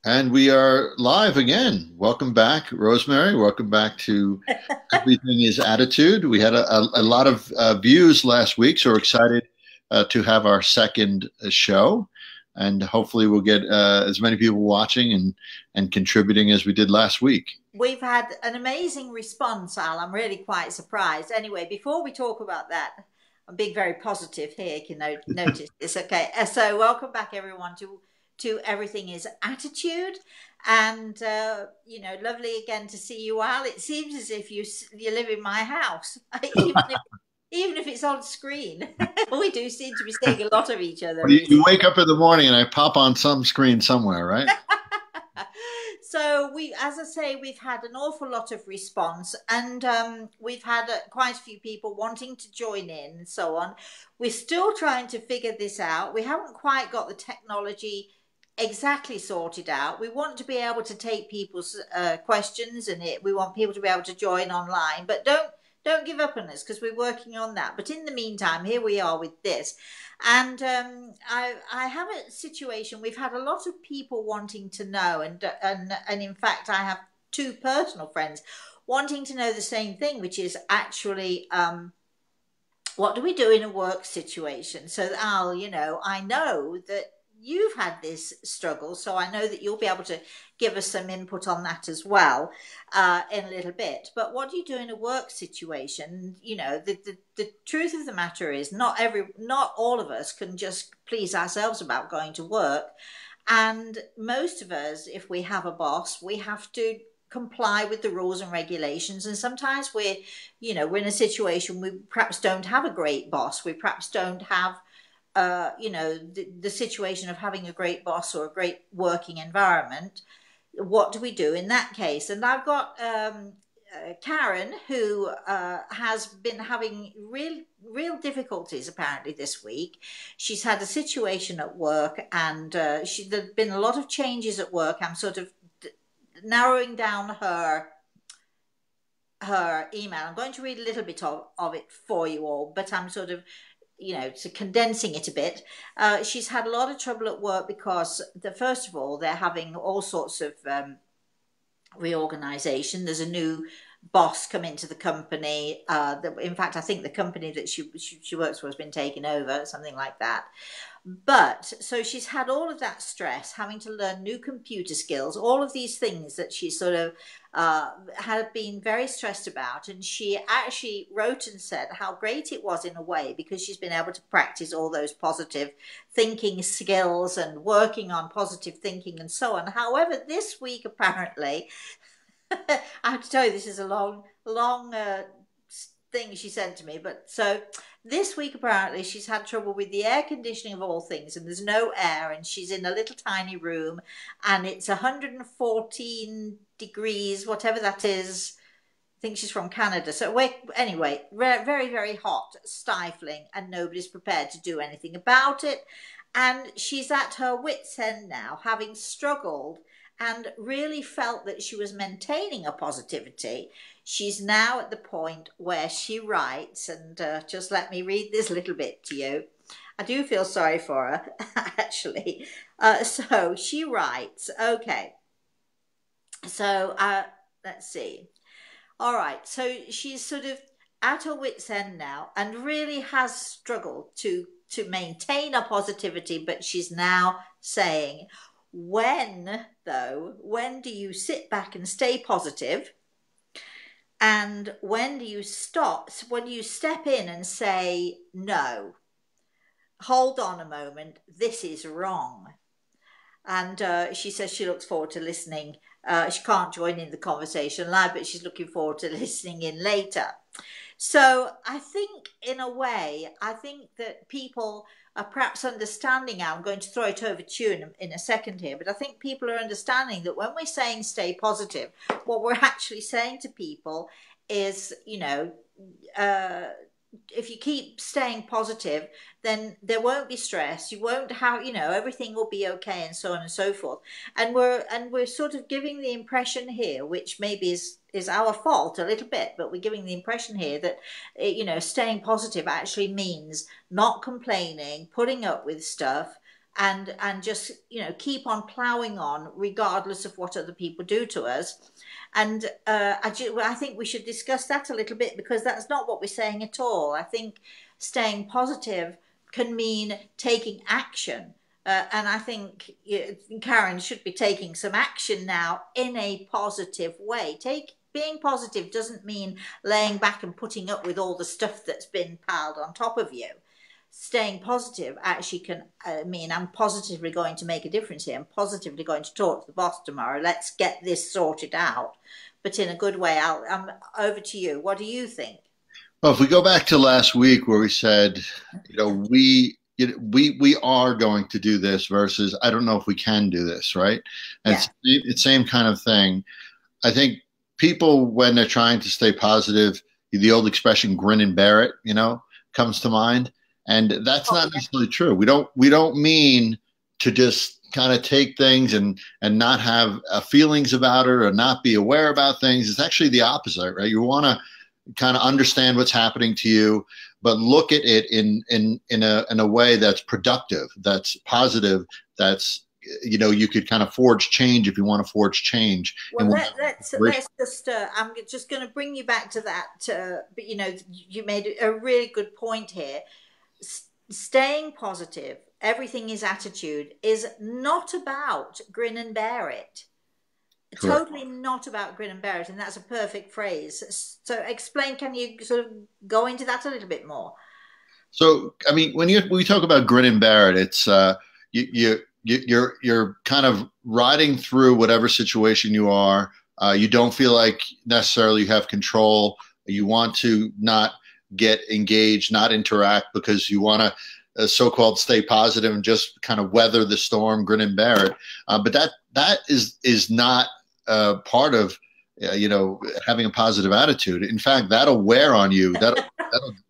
And we are live again. Welcome back, Rosemary. Welcome back to Everything is Attitude. We had a lot of views last week, so we're excited to have our second show. And hopefully, we'll get as many people watching and contributing as we did last week. We've had an amazing response, Al. I'm really quite surprised. Anyway, before we talk about that, I'm being very positive here. You can notice this. Okay, so welcome back, everyone, to Everything is Attitude, and lovely again to see you, Al. It seems as if you live in my house, even if it's on screen. We do seem to be seeing a lot of each other. You wake up in the morning and I pop on some screen somewhere, right? So as I say, we've had an awful lot of response, and we've had quite a few people wanting to join in and so on. We're still trying to figure this out. We haven't quite got the technology exactly sorted out. We want to be able to take people's questions, and we want people to be able to join online, but don't give up on us, because we're working on that. But in the meantime, here we are with this. And I have a situation. We've had a lot of people wanting to know, and in fact, I have two personal friends wanting to know the same thing, which is actually what do we do in a work situation? So, Al, I know that you've had this struggle, so I know that you'll be able to give us some input on that as well in a little bit. But what do you do in a work situation? The truth of the matter is not all of us can just please ourselves about going to work. And most of us, if we have a boss, we have to comply with the rules and regulations. And sometimes we're in a situation we perhaps don't have a great boss. We perhaps don't have the situation of having a great boss or a great working environment. What do we do in that case? And I've got Karen, who has been having real difficulties apparently this week. She's had a situation at work, and there's been a lot of changes at work. I'm sort of narrowing down her email. I'm going to read a little bit of it for you all, but I'm sort of so condensing it a bit. She's had a lot of trouble at work because first of all, they're having all sorts of reorganization. There's a new boss come into the company. In fact, I think the company that she works for has been taken over, something like that. But so she's had all of that stress, having to learn new computer skills, all of these things that she sort of had been very stressed about. And she actually wrote and said how great it was in a way, because she's been able to practice all those positive thinking skills and working on positive thinking and so on. However, this week, apparently, I have to tell you, this is a long thing she sent to me. But so this week, apparently, she's had trouble with the air conditioning of all things, and there's no air, and she's in a little tiny room, and it's 114 degrees, whatever that is. I think she's from Canada. So anyway, very, very hot, stifling, and nobody's prepared to do anything about it. And she's at her wit's end now, having struggled and really felt that she was maintaining a positivity. She's now at the point where she writes, and just let me read this little bit to you. I do feel sorry for her, actually. So she writes, okay. So let's see. All right. So she's sort of at her wit's end now, and really has struggled to maintain a positivity, but she's now saying, when do you sit back and stay positive? And when do you stop? When do you step in and say, no, hold on a moment, this is wrong? And she says she looks forward to listening. She can't join in the conversation live, but she's looking forward to listening in later. So I think, in a way, that people are perhaps understanding now. I'm going to throw it over to you in a second here, but I think people are understanding that when we're saying stay positive, what we're actually saying to people is, if you keep staying positive, then there won't be stress. You won't have, everything will be okay, and so on and so forth. And we're sort of giving the impression here, which maybe is our fault a little bit, but we're giving the impression here that, staying positive actually means not complaining, putting up with stuff, and just, keep on plowing on regardless of what other people do to us. And I think we should discuss that a little bit, because that's not what we're saying at all. I think staying positive can mean taking action. And I think Karen should be taking some action now in a positive way. Being positive doesn't mean laying back and putting up with all the stuff that's been piled on top of you. Staying positive actually can mean, I'm positively going to make a difference here. I'm positively going to talk to the boss tomorrow. Let's get this sorted out, but in a good way. I'm over to you. What do you think? Well, if we go back to last week where we said, we are going to do this versus I don't know if we can do this, right? And Yeah. it's the same kind of thing. I think people, when they're trying to stay positive, the old expression "grin and bear it," comes to mind, and that's not necessarily true. We don't mean to just kind of take things and not have feelings about it or not be aware about things. It's actually the opposite, right? You want to kind of understand what's happening to you, but look at it in a way that's productive, that's positive, that's you could kind of forge change if you want to forge change. Well, let's just. I'm just going to bring you back to that. But you made a really good point here. Staying positive, everything is attitude, is not about grin and bear it. Correct. Totally not about grin and bear it, and that's a perfect phrase. So explain, can you sort of go into that a little bit more? So, I mean, when we talk about grin and bear it, it's you're kind of riding through whatever situation you are. You don't feel like necessarily you have control. You want to not get engaged, not interact, because you want to so-called stay positive and just kind of weather the storm, grin and bear it. But that is not part of having a positive attitude. In fact, that'll wear on you.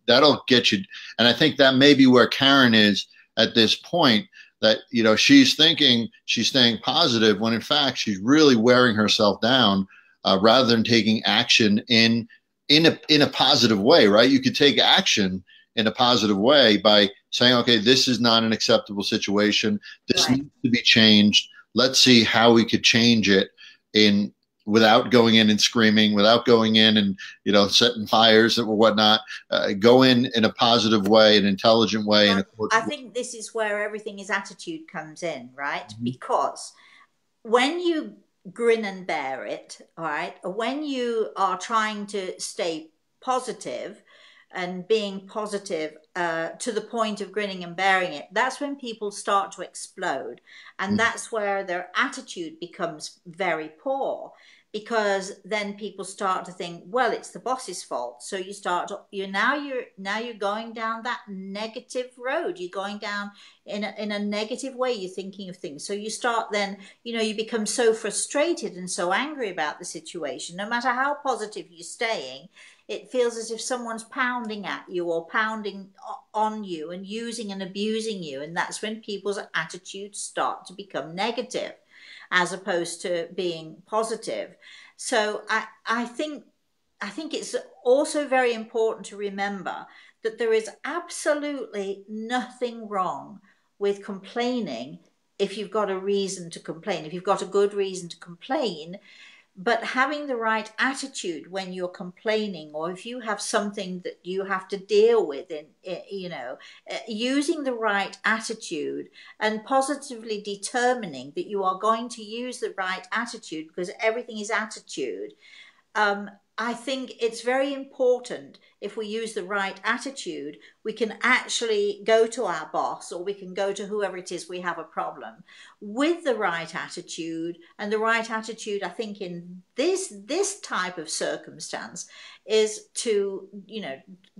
That'll get you. And I think that may be where Karen is at this point. That she's thinking she's staying positive when in fact she's really wearing herself down, rather than taking action in a positive way. Right? You could take action in a positive way by saying, okay, this is not an acceptable situation. This needs to be changed. Let's see how we could change it without going in and screaming, without going in and setting fires or whatnot. Go in a positive way, an intelligent way. I think this is where everything is attitude comes in, right? Mm-hmm. Because when you grin and bear it, all right, when you are trying to stay positive and being positive to the point of grinning and bearing it, that's when people start to explode. And that's where their attitude becomes very poor, because then people start to think, well, it's the boss's fault. So you're going down that negative road. You're going down in a negative way. You're thinking of things. So you start then, you become so frustrated and so angry about the situation. No matter how positive you're staying, it feels as if someone's pounding at you or pounding on you and using and abusing you. And that's when people's attitudes start to become negative, as opposed to being positive. So I think it's also very important to remember that there is absolutely nothing wrong with complaining if you've got a reason to complain, if you've got a good reason to complain. But having the right attitude when you're complaining, or if you have something that you have to deal with, using the right attitude and positively determining that you are going to use the right attitude, because everything is attitude. I think it's very important, if we use the right attitude, we can actually go to our boss, or we can go to whoever it is we have a problem with the right attitude. And the right attitude, I think, in this type of circumstance is to,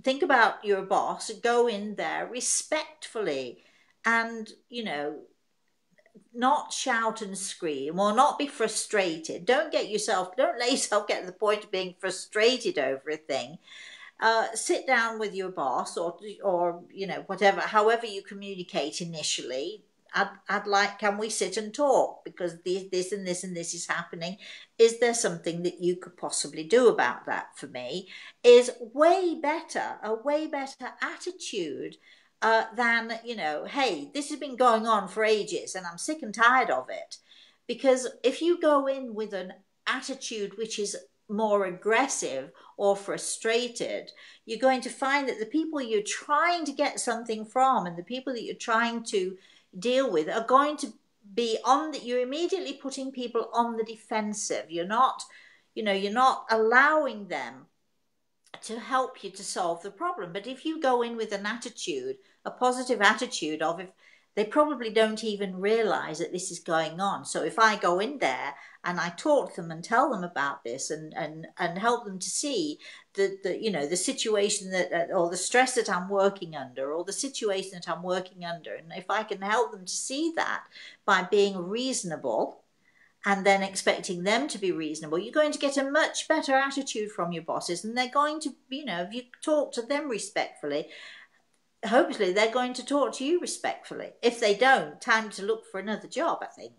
think about your boss, go in there respectfully and, not shout and scream or not be frustrated. Don't let yourself get to the point of being frustrated over a thing. Sit down with your boss or whatever, however you communicate initially. I'd like, can we sit and talk, because this and this and this is happening. Is there something that you could possibly do about that for me? Is way better, a way better attitude than, you know, hey, this has been going on for ages and I'm sick and tired of it. Because if you go in with an attitude which is more aggressive or frustrated, you're going to find that the people you're trying to get something from and the people that you're trying to deal with are going to be on that. You're immediately putting people on the defensive. You're not, you know, you're not allowing them to help you to solve the problem. But if you go in with an attitude, a positive attitude of, if they probably don't even realize that this is going on. So if I go in there and I talk to them and tell them about this and help them to see the you know, the situation that, or the stress that I'm working under, or the situation that I'm working under, and if I can help them to see that by being reasonable and then expecting them to be reasonable, you're going to get a much better attitude from your bosses, and they're going to, you know, if you talk to them respectfully, hopefully they're going to talk to you respectfully. If they don't, time to look for another job, I think.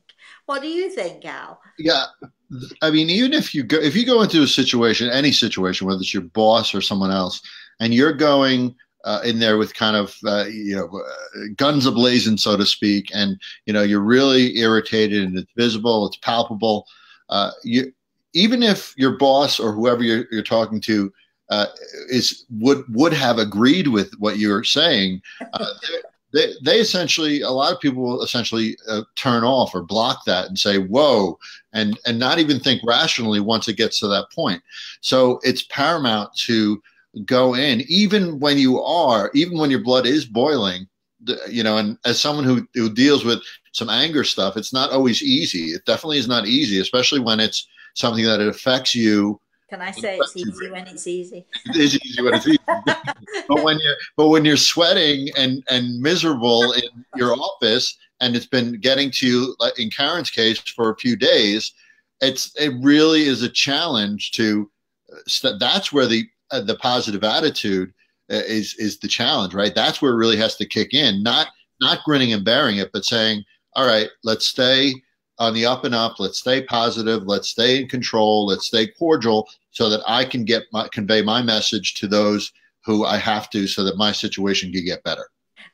What do you think, Al? Yeah, I mean, even if you go into a situation, any situation, whether it's your boss or someone else, and you're going in there with kind of guns ablazing, so to speak, and you know you're really irritated and it's visible, it's palpable. You Even if your boss or whoever you're talking to would have agreed with what you're saying, they essentially, a lot of people will essentially turn off or block that and say, whoa, and not even think rationally once it gets to that point. So it's paramount to go in, even when your blood is boiling, you know, and as someone who deals with some anger stuff, it's not always easy. It definitely is not easy, especially when it's something that it affects you. Can I say it's easy when it's easy? It is easy when it's easy. but when you're sweating and miserable in your office, and it's been getting to you, like in Karen's case, for a few days, it really is a challenge to. That's where the positive attitude is the challenge, right? That's where it really has to kick in. Not grinning and bearing it, but saying, all right, let's stay on the up and up. Let's stay positive. Let's stay in control. Let's stay cordial, so that I can convey my message to those who I have to, so that my situation can get better.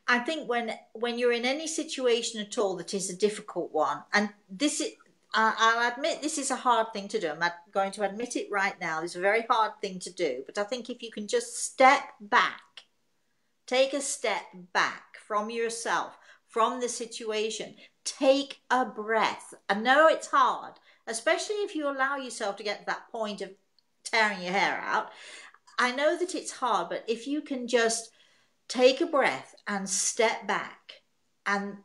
I think when you're in any situation at all that is a difficult one, and this is, I'll admit this is a hard thing to do. I'm going to admit it right now. It's a very hard thing to do. But I think if you can just step back, take a step back from yourself, from the situation, take a breath. I know it's hard, especially if you allow yourself to get to that point of tearing your hair out. I know that it's hard, but if you can just take a breath and step back and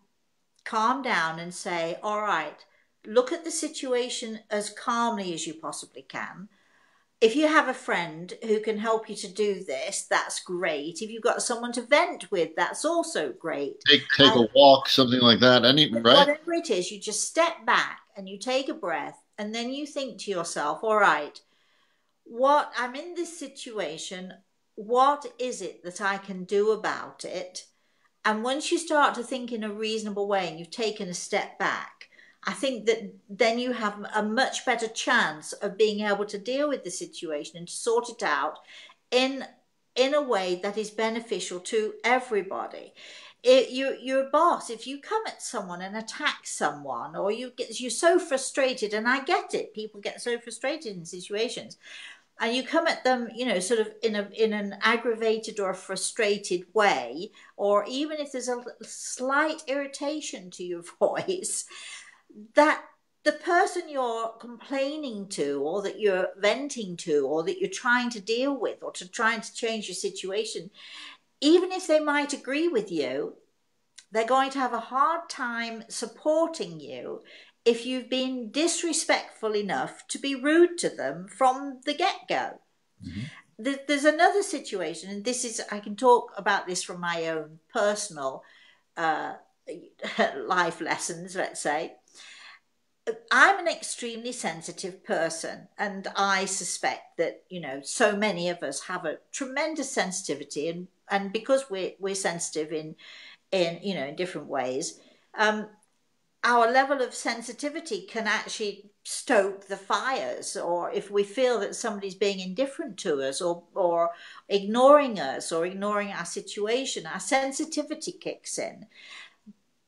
calm down and say, all right, look at the situation as calmly as you possibly can. If you have a friend who can help you to do this, that's great. If you've got someone to vent with, that's also great. Take a walk, something like that. Right? Whatever it is, you just step back and you take a breath, and then you think to yourself, all right, I'm in this situation, what is it that I can do about it? And once you start to think in a reasonable way and you've taken a step back, I think that then you have a much better chance of being able to deal with the situation and to sort it out in a way that is beneficial to everybody. Your boss, if you come at someone and attack someone, or you're so frustrated, and I get it, people get so frustrated in situations, and you come at them, you know, sort of in an aggravated or a frustrated way, or even if there's a slight irritation to your voice, that the person you're complaining to, or that you're venting to, or that you're trying to deal with, or trying to change your situation, even if they might agree with you, they're going to have a hard time supporting you if you've been disrespectful enough to be rude to them from the get-go. Mm-hmm. There's another situation, and I can talk about this from my own personal life lessons, let's say. I'm an extremely sensitive person, and I suspect that, you know, so many of us have a tremendous sensitivity, and because we're sensitive in you know, in different ways, our level of sensitivity can actually stoke the fires, or if we feel that somebody's being indifferent to us, or ignoring us, or ignoring our situation, our sensitivity kicks in.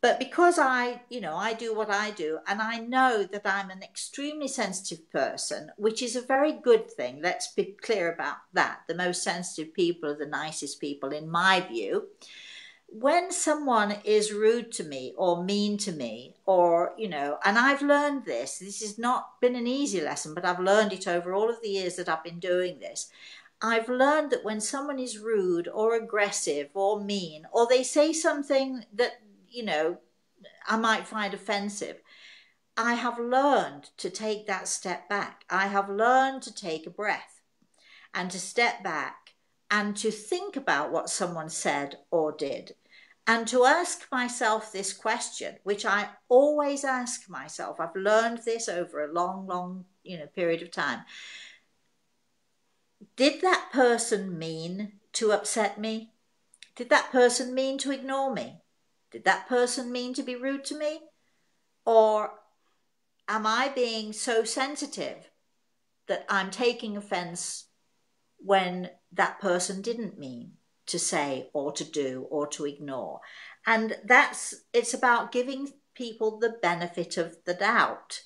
But because I do what I do, and I know that I'm an extremely sensitive person, which is a very good thing. Let's be clear about that. The most sensitive people are the nicest people, in my view. When someone is rude to me or mean to me, or, and I've learned this has not been an easy lesson, but I've learned it over all of the years that I've been doing this. I've learned that when someone is rude or aggressive or mean, or they say something that, I might find offensive, I have learned to take that step back. I have learned to take a breath and to step back and to think about what someone said or did, and to ask myself this question, which I always ask myself. I've learned this over a long, long, period of time. Did that person mean to upset me? Did that person mean to ignore me? Did that person mean to be rude to me? Or am I being so sensitive that I'm taking offense when that person didn't mean to say or to do or to ignore? And it's about giving people the benefit of the doubt.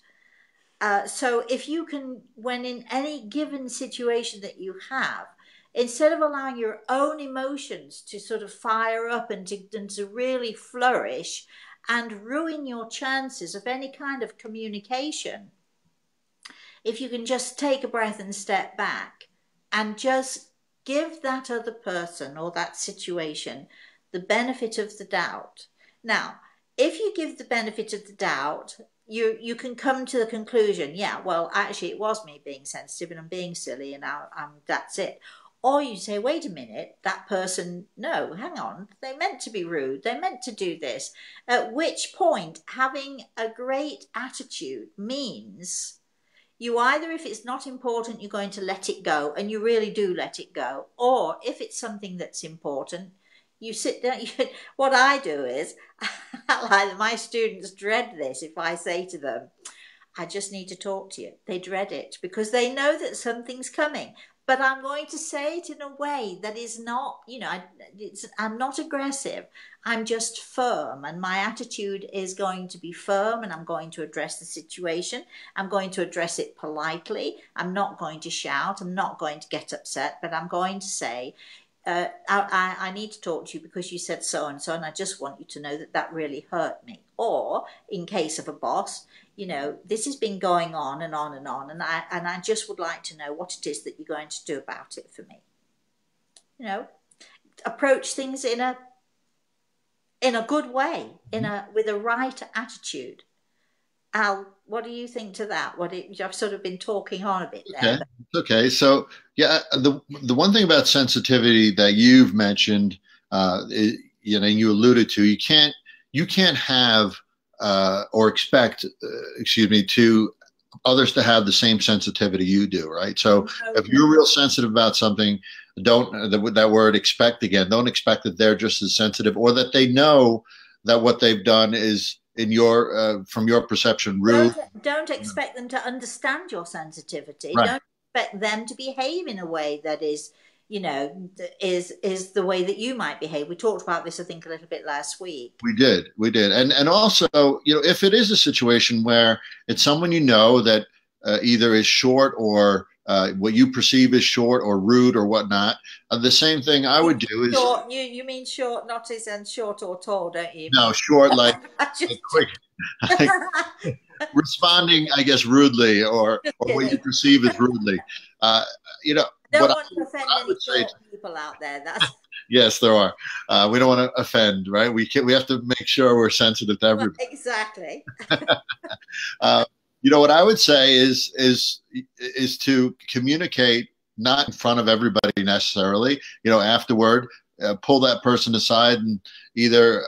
So if you can, when in any given situation that you have, instead of allowing your own emotions to sort of fire up and to really flourish and ruin your chances of any kind of communication, if you can just take a breath and step back and just give that other person or that situation the benefit of the doubt. Now, if you give the benefit of the doubt, you can come to the conclusion, yeah, well, actually it was me being sensitive and I'm being silly and that's it. Or you say, wait a minute, that person, no, hang on, they meant to be rude, they meant to do this. At which point, having a great attitude means you either, if it's not important, you're going to let it go, and you really do let it go. Or if it's something that's important, you sit down. What I do is, like, my students dread this if I say to them, I just need to talk to you. They dread it because they know that something's coming. But I'm going to say it in a way that is not, I'm not aggressive. I'm just firm, and my attitude is going to be firm, and I'm going to address the situation. I'm going to address it politely. I'm not going to shout. I'm not going to get upset, but I'm going to say, I need to talk to you because you said so and so, and I just want you to know that that really hurt me. Or in case of a boss, this has been going on and on and on, and I just would like to know what it is that you're going to do about it for me. Approach things in a good way, with a right attitude. Al, what do you think to that? I've sort of been talking on a bit there. Okay. So yeah, the one thing about sensitivity that you've mentioned, you alluded to, you can't have or expect, to others to have the same sensitivity you do, right? So if you're real sensitive about something, that word expect again, don't expect that they're just as sensitive, or that they know that what they've done is, in your from your perception, rude. Don't expect them to understand your sensitivity. Right. Don't expect them to behave in a way that is, is the way that you might behave. We talked about this, I think, a little bit last week. We did. And also, if it is a situation where it's someone that either is short, or what you perceive as short or rude or whatnot, the same thing I would do is short. You mean short, not as in short or tall, don't you? No, short, like quick, responding, I guess, rudely, or what you perceive as rudely. Don't want to offend any short people out there. Yes, there are. We don't want to offend, right? We have to make sure we're sensitive to everybody. Exactly. What I would say is to communicate, not in front of everybody necessarily. Afterward, pull that person aside and either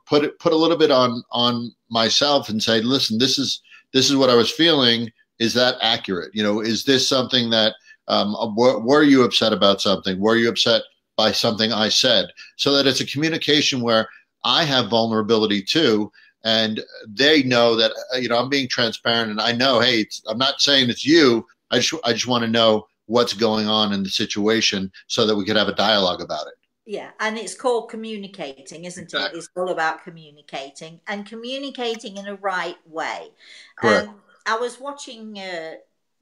put a little bit on myself and say, listen, this is what I was feeling. Is that accurate? Is this something that were you upset about something? Were you upset by something I said? So that it's a communication where I have vulnerability too, and they know that I'm being transparent, and I know, hey, I'm not saying it's you. I just want to know what's going on in the situation so that we could have a dialogue about it. Yeah, and it's called communicating, isn't it? Exactly. It's all about communicating and communicating in a right way. Correct. I was watching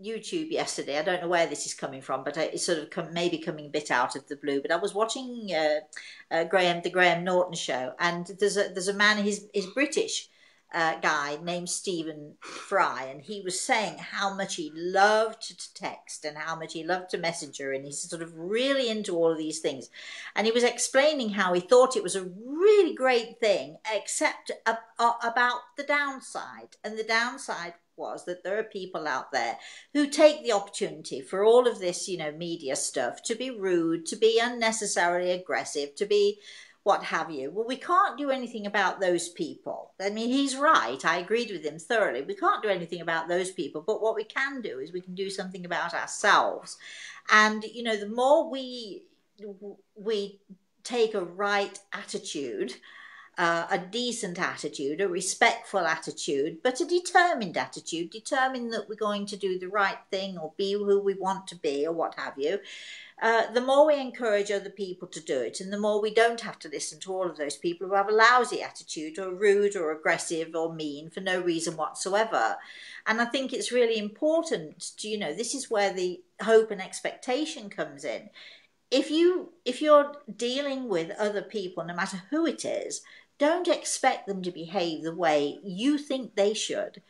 YouTube yesterday. I don't know where this is coming from, but it's sort of maybe coming a bit out of the blue. But I was watching the Graham Norton show, and there's a man. He's British, guy named Stephen Fry, and he was saying how much he loved to text and how much he loved to messenger, and he's sort of really into all of these things. And he was explaining how he thought it was a really great thing, except about the downside. And the downside was that there are people out there who take the opportunity for all of this, media stuff, to be rude, to be unnecessarily aggressive, to be what have you. Well, we can't do anything about those people. I mean, he's right. I agreed with him thoroughly. We can't do anything about those people. But what we can do is we can do something about ourselves. And, the more we take a right attitude, a decent attitude, a respectful attitude, but a determined attitude, determined that we're going to do the right thing or be who we want to be or what have you, the more we encourage other people to do it, and the more we don't have to listen to all of those people who have a lousy attitude or rude or aggressive or mean for no reason whatsoever. And I think it's really important to, this is where the hope and expectation comes in. If you're dealing with other people, no matter who it is, don't expect them to behave the way you think they should.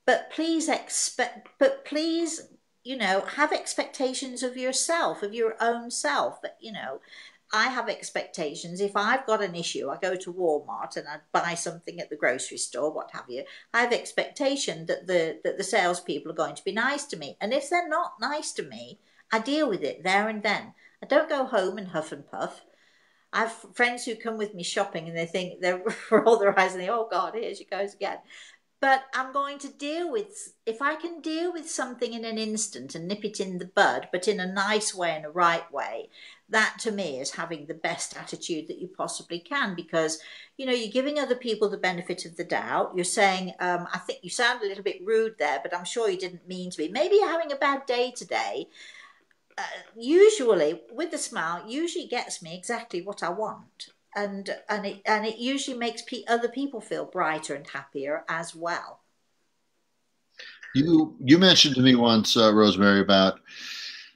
But please have expectations of yourself, of your own self. But, I have expectations. If I've got an issue, I go to Walmart and I buy something at the grocery store, what have you. I have expectation that the salespeople are going to be nice to me. And if they're not nice to me, I deal with it there and then. I don't go home and huff and puff. I have friends who come with me shopping and they think they roll their eyes and they, oh God, here she goes again. But I'm going to if I can deal with something in an instant and nip it in the bud, but in a nice way and a right way, that to me is having the best attitude that you possibly can, because, you're giving other people the benefit of the doubt. You're saying, I think you sound a little bit rude there, but I'm sure you didn't mean to be. Maybe you're having a bad day today. Usually, with the smile, usually gets me exactly what I want. And it usually makes other people feel brighter and happier as well. You mentioned to me once, Rosemary, about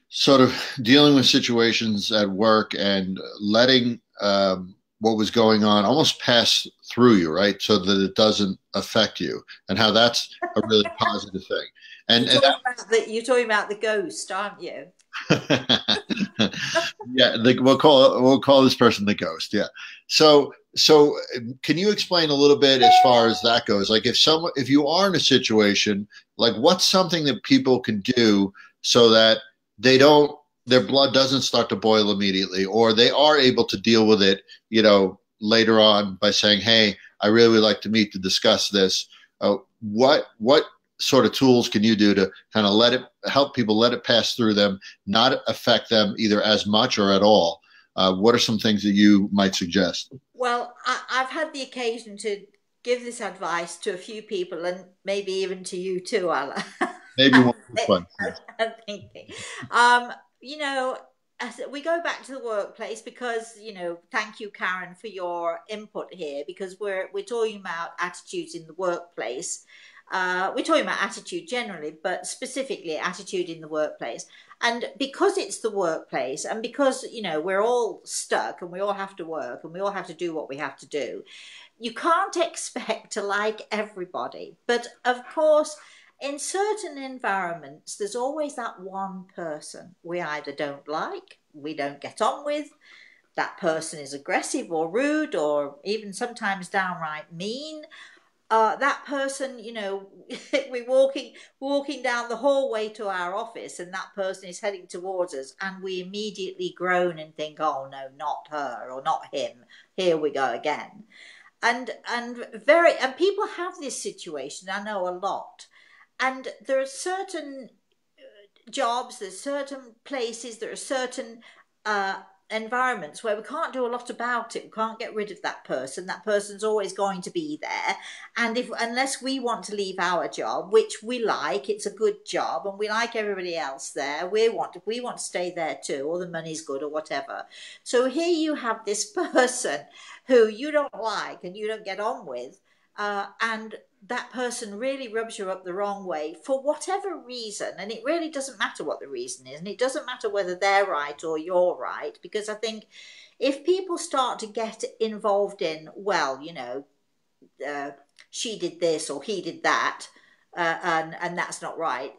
sort of dealing with situations at work and letting what was going on almost pass through you, right? So that it doesn't affect you, and how that's a really positive thing. And you're talking about the ghost, aren't you? Yeah, we'll call this person the ghost. Yeah. So can you explain a little bit as far as that goes? Like if you are in a situation, like what's something that people can do so that their blood doesn't start to boil immediately, or they are able to deal with it, later on by saying, hey, I really would like to meet to discuss this. What sort of tools can you do to kind of help people let it pass through them, not affect them either as much or at all? What are some things that you might suggest? Well, I've had the occasion to give this advice to a few people, and maybe even to you too, Alan. Maybe one fun. I'm thinking, we go back to the workplace because, thank you, Karen, for your input here, because we're talking about attitudes in the workplace. We're talking about attitude generally, but specifically attitude in the workplace. And because it's the workplace, and because, we're all stuck and we all have to work and we all have to do what we have to do, you can't expect to like everybody. But of course, in certain environments, there's always that one person we either don't like, we don't get on with, that person is aggressive or rude or even sometimes downright mean. That person, we're walking down the hallway to our office and that person is heading towards us and we immediately groan and think, oh no, not her or not him. Here we go again. And people have this situation, I know a lot. And there are certain jobs, there's certain places, there are certain environments where we can't do a lot about it. We can't get rid of that person. That person's always going to be there. And unless we want to leave our job, which we like, it's a good job and we like everybody else there, we want to stay there too, or the money's good or whatever. So here you have this person who you don't like and you don't get on with, and that person really rubs you up the wrong way for whatever reason. And it really doesn't matter what the reason is. And it doesn't matter whether they're right or you're right. Because I think if people start to get involved in, well, you know, she did this or he did that, and that's not right.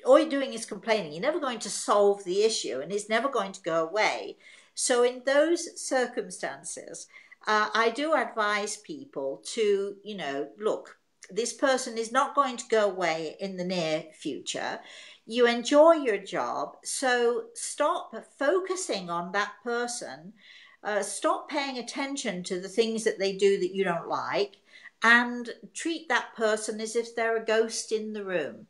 All you're doing is complaining. You're never going to solve the issue and it's never going to go away. So in those circumstances, I do advise people to, you know, look, this person is not going to go away in the near future. You enjoy your job, so stop focusing on that person. Stop paying attention to the things that they do that you don't like, and treat that person as if they're a ghost in the room.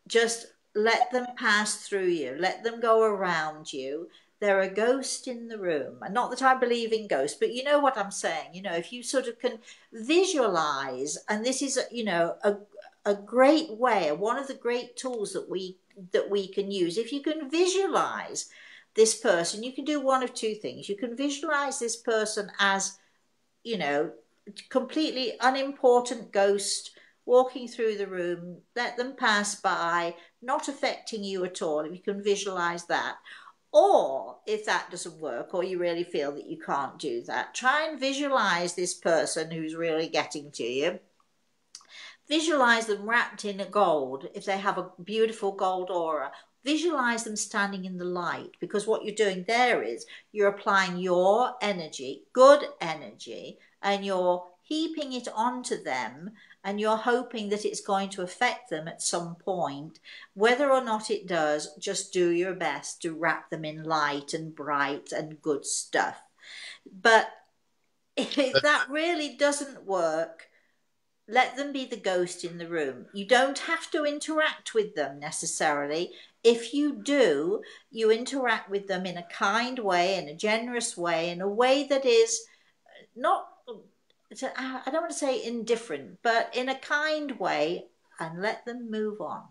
Just let them pass through you. Let them go around you. They're a ghost in the room. And not that I believe in ghosts, but you know what I'm saying. You know, if you sort of can visualize, and this is, you know, a great way, one of the great tools that we can use. If you can visualize this person, you can do one of two things. You can visualize this person as, you know, completely unimportant ghost walking through the room, let them pass by, not affecting you at all. If you can visualize that. Or if that doesn't work, or you really feel that you can't do that, try and visualize this person who's really getting to you. Visualize them wrapped in gold. If they have a beautiful gold aura, visualize them standing in the light, because what you're doing there is you're applying your energy, good energy, and you're heaping it onto them, and you're hoping that it's going to affect them at some point. Whether or not it does, just do your best to wrap them in light and bright and good stuff. But if that really doesn't work, let them be the ghost in the room. You don't have to interact with them necessarily. If you do, you interact with them in a kind way, in a generous way, in a way that is not, I don't want to say indifferent, but in a kind way, and let them move on.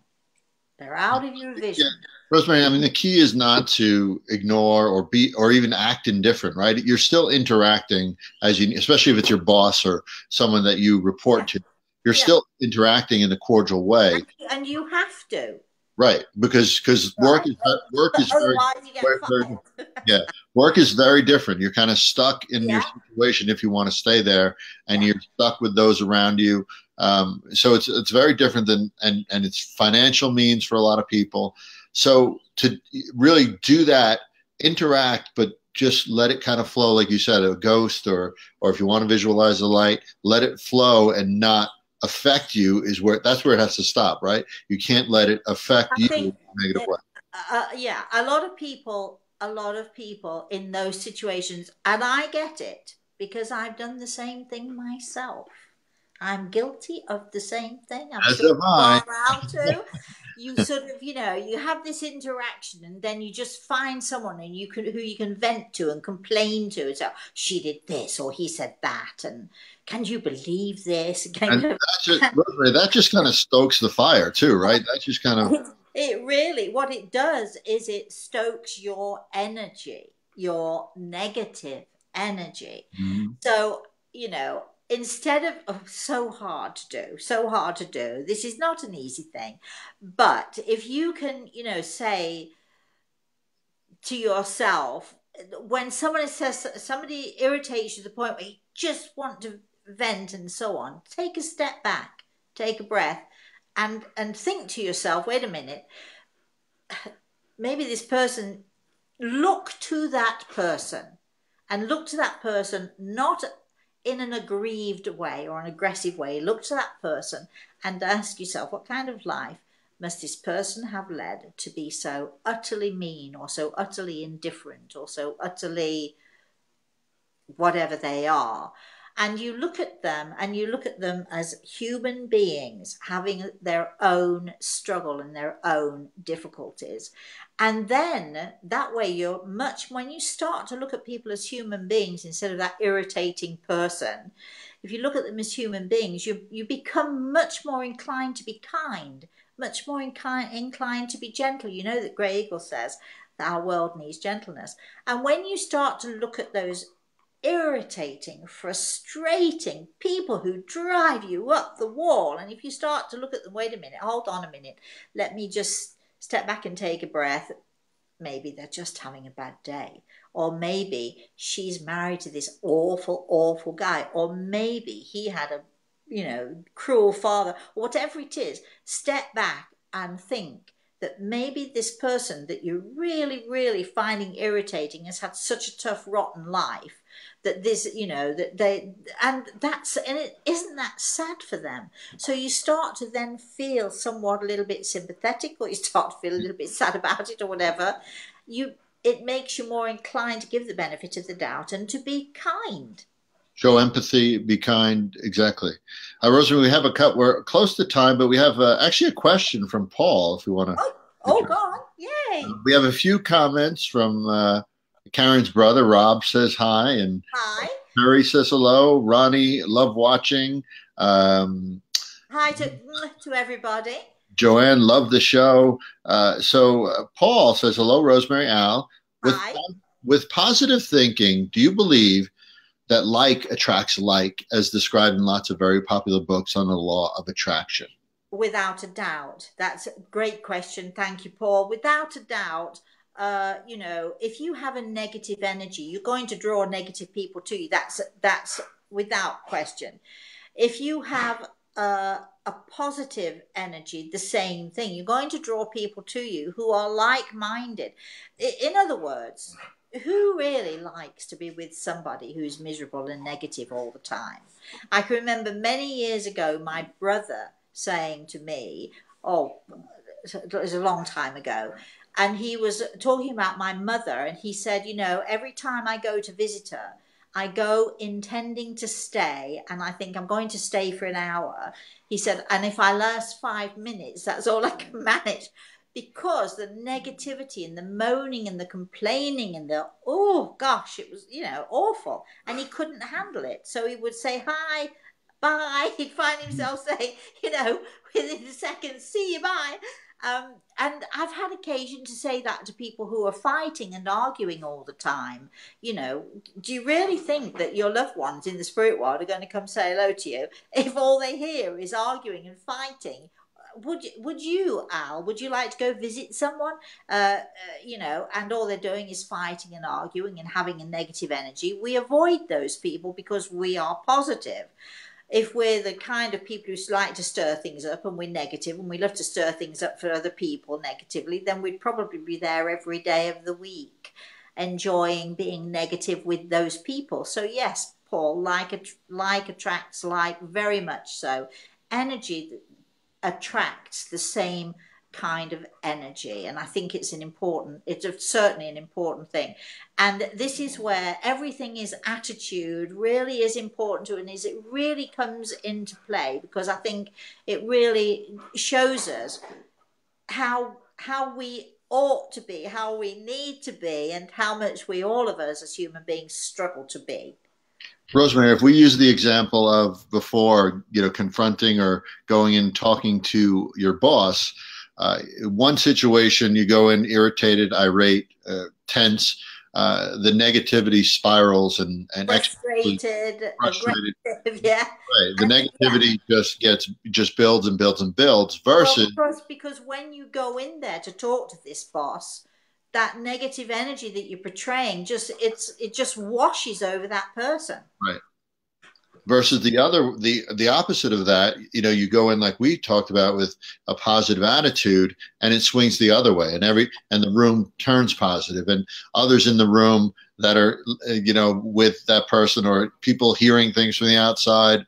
They're out of your vision. Yeah. Rosemary, I mean, the key is not to ignore or be or even act indifferent, right? You're still interacting especially if it's your boss or someone that you report to. You're still interacting in a cordial way, and you have to. Right, because work is work is very different. You're kind of stuck in your situation if you want to stay there, and you're stuck with those around you. So it's very different than and it's financial means for a lot of people. So to really do that, interact, but just let it kind of flow, like you said, a ghost, or if you want to visualize the light, let it flow and not affect you. That's where it has to stop, right? You can't let it affect you in a negative way. A lot of people in those situations, and I get it because I've done the same thing myself. I'm guilty of the same thing. I'm sure around too. You sort of, you know, you have this interaction, and then you just find someone who you can vent to and complain to. So she did this, or he said that, and can you believe this? That just kind of stokes the fire too, right? That just kind of it really, what it does is it stokes your energy, your negative energy. Mm-hmm. So, you know, instead of so hard to do, this is not an easy thing. But if you can, you know, say to yourself, when somebody irritates you to the point where you just want to vent and so on, take a step back, take a breath, and think to yourself, wait a minute, maybe this person, look to that person not in an aggrieved way or an aggressive way. Look to that person and ask yourself, what kind of life must this person have led to be so utterly mean, or so utterly indifferent, or so utterly whatever they are? And you look at them and you look at them as human beings having their own struggle and their own difficulties. And then that way you're much, when you start to look at people as human beings instead of that irritating person, if you look at them as human beings, you become much more inclined to be kind, much more inclined to be gentle. You know that Grey Eagle says that our world needs gentleness. And when you start to look at those irritating, frustrating people who drive you up the wall, and if you start to look at them, wait a minute, hold on a minute, let me just step back and take a breath. Maybe they're just having a bad day, or maybe she's married to this awful, awful guy, or maybe he had a, cruel father, or whatever it is. Step back and think that maybe this person that you're really, really finding irritating has had such a tough, rotten life, that this, that they, and isn't that sad for them? So you start to then feel somewhat a little bit sympathetic, or you start to feel a little bit sad about it, or whatever. It makes you more inclined to give the benefit of the doubt and to be kind. Show empathy, be kind. Exactly. Rosemary, we have we're close to time, but we have actually a question from Paul, if we want to. Oh, go on. Yay. We have a few comments from Karen's brother, Rob, says hi. And hi. Mary says hello. Ronnie, love watching. Hi to everybody. Joanne, love the show. So Paul says, hello, Rosemary, Al. Hi. With positive thinking, do you believe that like attracts like, as described in lots of very popular books on the law of attraction? Without a doubt. That's a great question. Thank you, Paul. Without a doubt, if you have a negative energy, you're going to draw negative people to you. That's without question. If you have a positive energy, the same thing. You're going to draw people to you who are like-minded. In other words, who really likes to be with somebody who's miserable and negative all the time? I can remember many years ago my brother saying to me, it was a long time ago, and he was talking about my mother, and he said, every time I go to visit her, I go intending to stay, and I think I'm going to stay for an hour. He said, and if I last 5 minutes, that's all I can manage. Because the negativity and the moaning and the complaining and the, oh gosh, it was, awful. And he couldn't handle it. So he would say, hi, bye. He'd find himself saying, within a second, see you, bye. And I've had occasion to say that to people who are fighting and arguing all the time. Do you really think that your loved ones in the spirit world are going to come say hello to you if all they hear is arguing and fighting? Would you, Al, would you like to go visit someone, and all they're doing is fighting and arguing and having a negative energy? We avoid those people because we are positive. If we're the kind of people who like to stir things up and we're negative and we love to stir things up for other people negatively, then we'd probably be there every day of the week, enjoying being negative with those people. So yes, Paul, like attracts like, very much so. Energy attracts the same kind of energy, and I think it's certainly an important thing. And this is where everything is attitude really is important to, and it really comes into play, because I think it really shows us how we ought to be, how we need to be, and how much all of us as human beings struggle to be. Rosemary, if we use the example of before, confronting or going and talking to your boss, one situation you go in irritated, irate, tense, the negativity spirals and frustrated, yeah. Right. The negativity just builds and builds and builds versus because when you go in there to talk to this boss, that negative energy that you're portraying it just washes over that person. Right. Versus the opposite of that, you go in like we talked about with a positive attitude, and it swings the other way, and the room turns positive, and others in the room that are with that person, or people hearing things from the outside,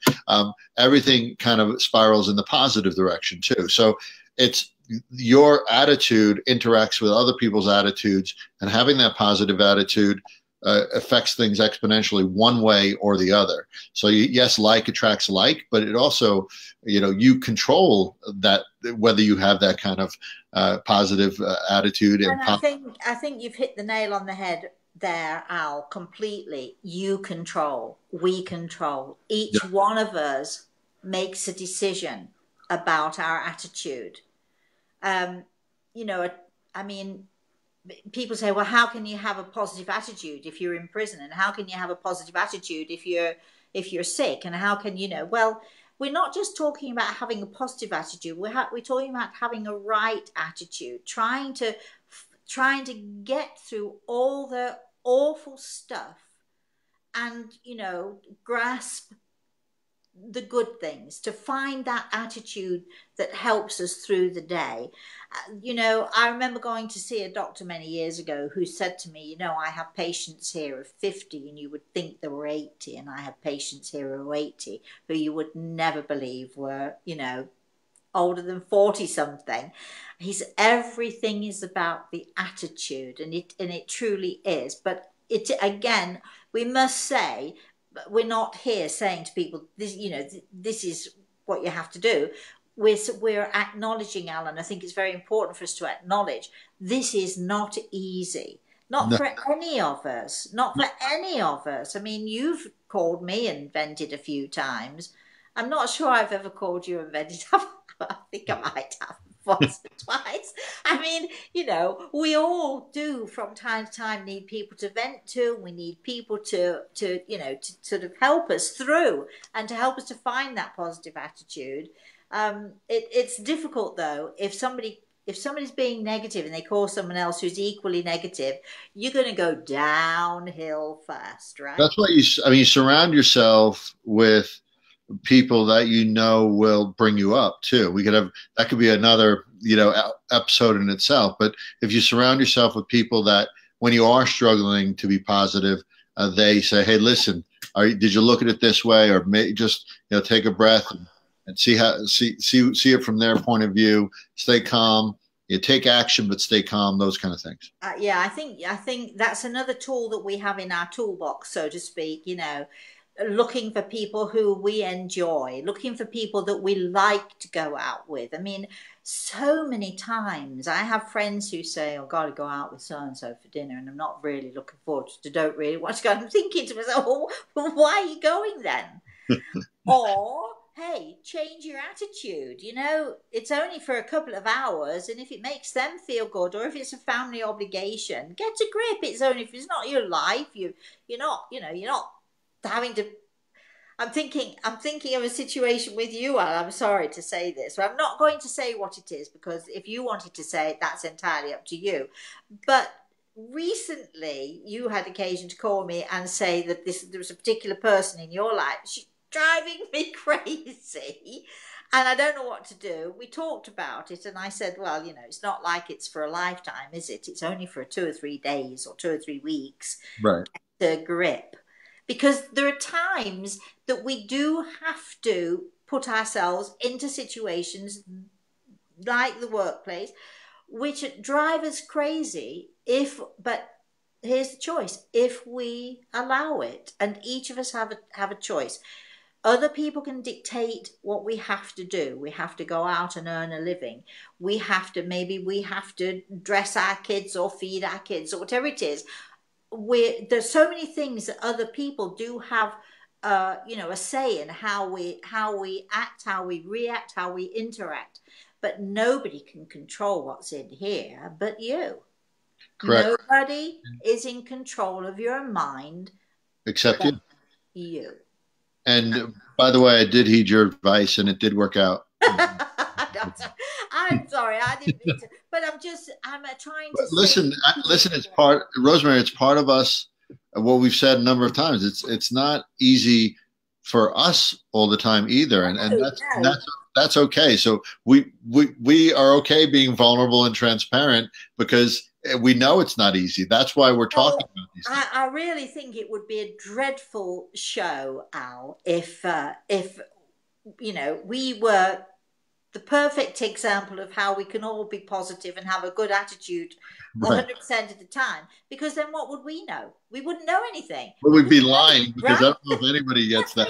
everything kind of spirals in the positive direction too. So it's your attitude interacts with other people's attitudes, and having that positive attitude affects things exponentially one way or the other. So yes, like attracts like, but it also, you control that, whether you have that kind of positive attitude. And I think you've hit the nail on the head there, Al, completely. You control, we control. Each one of us makes a decision about our attitude. I mean, people say, well, how can you have a positive attitude if you're in prison? And how can you have a positive attitude if you're sick? And how can well, we're not just talking about having a positive attitude. We're talking about having a right attitude, trying to get through all the awful stuff and, grasp the good things, to find that attitude that helps us through the day. I remember going to see a doctor many years ago who said to me, I have patients here of 50 and you would think they were 80, and I have patients here who are 80 who you would never believe were, older than 40 something. He said everything is about the attitude, and it truly is. But it, again, we must say, we're not here saying to people, this is what you have to do. We're acknowledging, Alan, I think it's very important for us to acknowledge this is not easy. Not for any of us. Not for any of us. I mean, you've called me and vented a few times. I'm not sure I've ever called you and vented. I think I might have once or twice. I mean, we all do from time to time need people to vent to. We need people to sort of help us through and to help us to find that positive attitude. It's difficult though if somebody's being negative and they call someone else who's equally negative, you're going to go downhill fast, right? That's why you surround yourself with people that will bring you up too. That could be another episode in itself. But if you surround yourself with people that, when you are struggling to be positive, they say, "Hey, listen, did you look at it this way?" Or just take a breath and see it from their point of view. Stay calm. You take action, but stay calm. Those kind of things. Yeah, I think that's another tool that we have in our toolbox, so to speak. Looking for people who we enjoy, looking for people that we like to go out with. I mean, so many times I have friends who say, "Oh, got to go out with so-and-so for dinner, and I'm not really looking forward to, don't really want to go." I'm thinking to myself, well, why are you going then? Or, hey, change your attitude. It's only for a couple of hours, and if it makes them feel good, or if it's a family obligation, get a grip. It's not your life. You're not having to. I'm thinking of a situation with you, Al. I'm sorry to say this, but I'm not going to say what it is, because if you wanted to say it, that's entirely up to you. But recently, you had occasion to call me and say that there was a particular person in your life. She's driving me crazy, and I don't know what to do. We talked about it, and I said, well, it's not like it's for a lifetime, is it? It's only for 2 or 3 days or 2 or 3 weeks. Right. To grip. Because there are times that we do have to put ourselves into situations like the workplace, which drive us crazy but here's the choice: if we allow it. And each of us have a choice. Other people can dictate what we have to do. We have to go out and earn a living. Maybe we have to dress our kids or feed our kids or whatever it is. There's so many things that other people do have, a say in how we act, how we react, how we interact. But nobody can control what's in here but you. Correct. Nobody is in control of your mind except you. And by the way, I did heed your advice, and it did work out. I'm sorry, I didn't mean to, but I'm trying to listen. It's Rosemary. It's part of us. What we've said a number of times. It's not easy for us all the time either, and that's okay. So we are okay being vulnerable and transparent, because we know it's not easy. That's why we're talking about these things. I really think it would be a dreadful show, Al, if we were the perfect example of how we can all be positive and have a good attitude Right. 100% of the time, because then what would we know? We wouldn't know anything. But We we'd be wouldn't know lying anything, because I right? don't know if anybody gets that.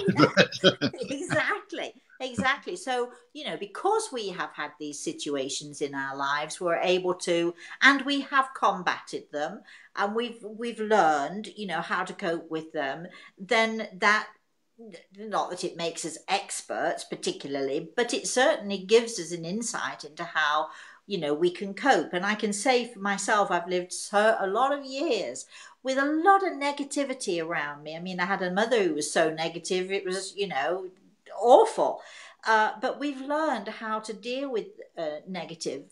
Exactly, exactly. So, because we have had these situations in our lives, we're able to, and we have combated them, and we've learned, how to cope with them. Then that, not that it makes us experts particularly, but it certainly gives us an insight into how we can cope. And I can say for myself, I've lived a lot of years with a lot of negativity around me. I mean, I had a mother who was so negative, it was awful. But we've learned how to deal with negative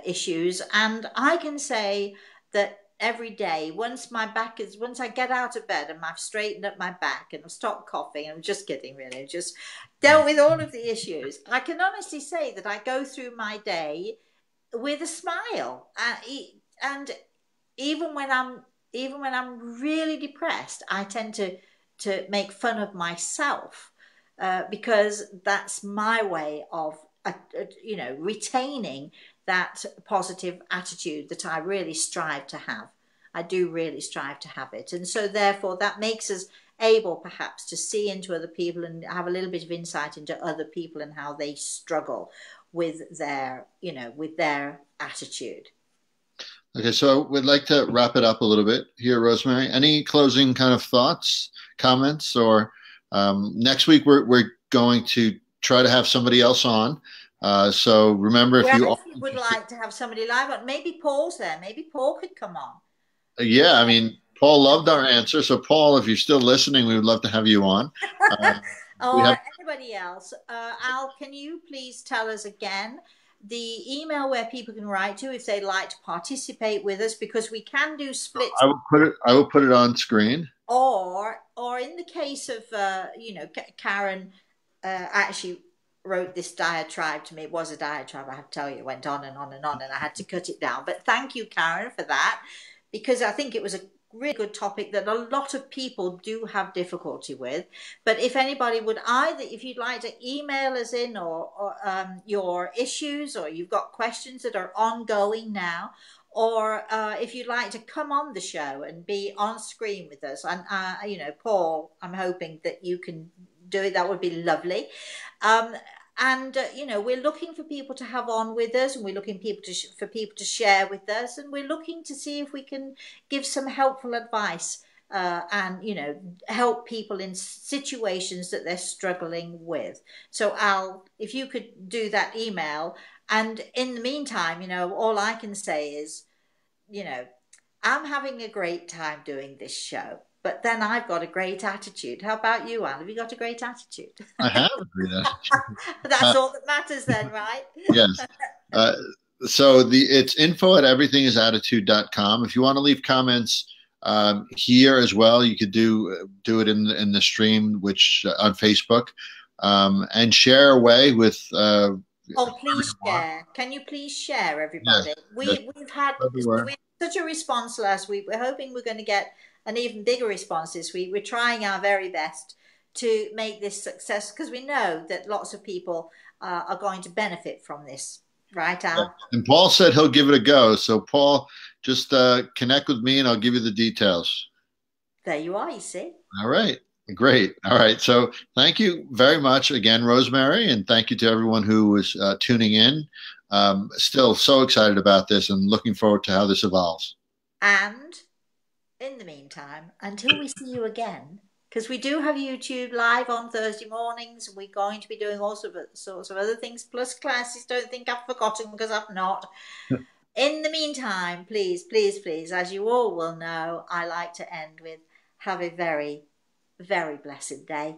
issues, and I can say that every day, once I get out of bed and I've straightened up my back and I've stopped coughing, I'm just kidding, really, just dealt with all of the issues, I can honestly say that I go through my day with a smile. And even when I'm really depressed, I tend to make fun of myself, because that's my way of retaining that positive attitude that I really strive to have. I do really strive to have it. And so therefore that makes us able perhaps to see into other people and have a little bit of insight into other people and how they struggle with their attitude. Okay, so we'd like to wrap it up a little bit here, Rosemary. Any closing kind of thoughts, comments, or next week we're going to try to have somebody else on. So remember, if you Well, are I would like to have somebody live on. Maybe Paul's there. Maybe Paul could come on. yeah, I mean, Paul loved our answer. So Paul, if you're still listening, we would love to have you on. We Or have anybody else. Al, can you please tell us again the email where people can write to if they'd like to participate with us, because we can do splits. I will put it on screen. Or in the case of Karen actually wrote this diatribe to me. It was a diatribe, I have to tell you. It went on and on and on, and I had to cut it down. But thank you, Karen, for that, because I think it was a really good topic that a lot of people do have difficulty with. But if anybody would if you'd like to email us in, or your issues, or you've got questions that are ongoing now, or if you'd like to come on the show and be on screen with us, and Paul, I'm hoping that you can do it. That would be lovely. And we're looking for people to have on with us, and we're looking for people to share with us, and we're looking to see if we can give some helpful advice, and help people in situations that they're struggling with. So Al, if you could do that email, and in the meantime, all I can say is, I'm having a great time doing this show, but then I've got a great attitude. How about you, Al? Have you got a great attitude? I have a great attitude. That's all that matters then, right? Yes. Uh, so it's info@everythingisattitude.com. If you want to leave comments here as well, you could do it in the stream, which on Facebook, and share away with. Oh, please share. Can you please share, everybody? Yes, yes, We've had everywhere. such a response last week. We're hoping we're going to get an even bigger response this week. We're trying our very best to make this success, because we know that lots of people are going to benefit from this. Right, Al? And Paul said he'll give it a go. So Paul, just connect with me and I'll give you the details. There you are, you see. All right. Great. All right. So thank you very much again, Rosemary, and thank you to everyone who was tuning in. Still so excited about this and looking forward to how this evolves. And in the meantime, until we see you again, because we do have YouTube live on Thursday mornings, we're going to be doing all sorts of other things, plus classes. Don't think I've forgotten, because I've not. In the meantime, please, please, please, as you all will know, I like to end with, have a very, very blessed day.